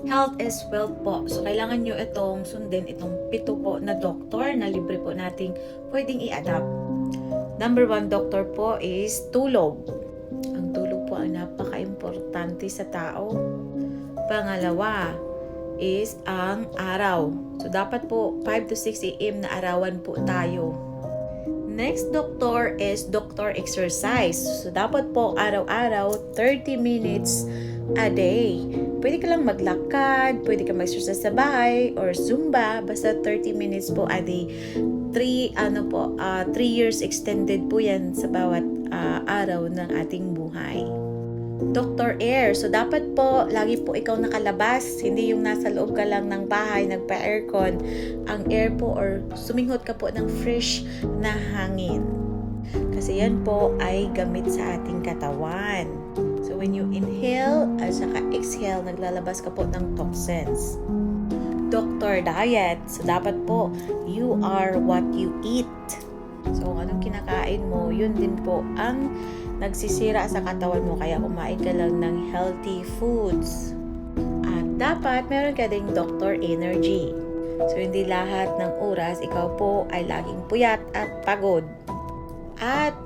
Health is wealth po. So, kailangan nyo itong sundin, itong 7 po na doktor na libre po nating pwedeng i-adapt. Number 1 doktor po is tulog. Ang tulog po ang napaka-importante sa tao. Pangalawa is ang araw. So, dapat po 5 to 6 a.m. na arawan po tayo. Next doctor is doctor exercise. So, dapat po araw-araw 30 minutes a day. Pwede ka lang maglakad, pwede ka mag-exercise sa bahay or Zumba, basta 30 minutes po a day. 3 years extended po yan sa bawat araw ng ating buhay. Dr. Air. So, dapat po, lagi po ikaw nakalabas. Hindi yung nasa loob ka lang ng bahay, nagpa-aircon. Ang air po or suminghot ka po ng fresh na hangin. Kasi yan po ay gamit sa ating katawan. So, when you inhale at saka exhale, naglalabas ka po ng toxins. Dr. Diet. So, dapat po, you are what you eat. So, anong kinakain mo, yun din po ang nagsisira sa katawan mo. Kaya kumain ka lang ng healthy foods. At dapat meron ka ding Dr. Energy. So, hindi lahat ng oras ikaw po ay laging puyat at pagod. At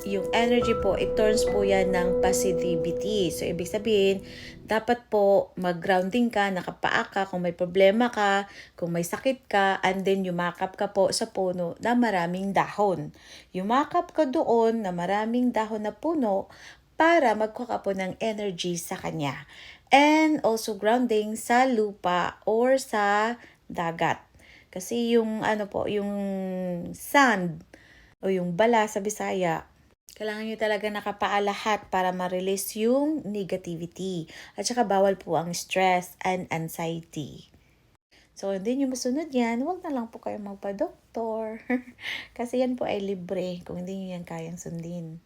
yung energy po, it turns po yan ng positivity. So, ibig sabihin, dapat po mag-grounding ka, nakapaa ka, kung may problema ka, kung may sakit ka, and then yumakap ka po sa puno na maraming dahon. Yumakap ka doon na maraming dahon na puno para magkuha ka po ng energy sa kanya. And also grounding sa lupa or sa dagat. Kasi yung yung sand o yung bala sa Bisaya, kailangan nyo talaga nakapaa lahat para ma-release yung negativity. At saka bawal po ang stress and anxiety. So, hindi nyo masunod yan, huwag na lang po kayo magpa-doktor. Kasi yan po ay libre kung hindi nyo yan kayang sundin.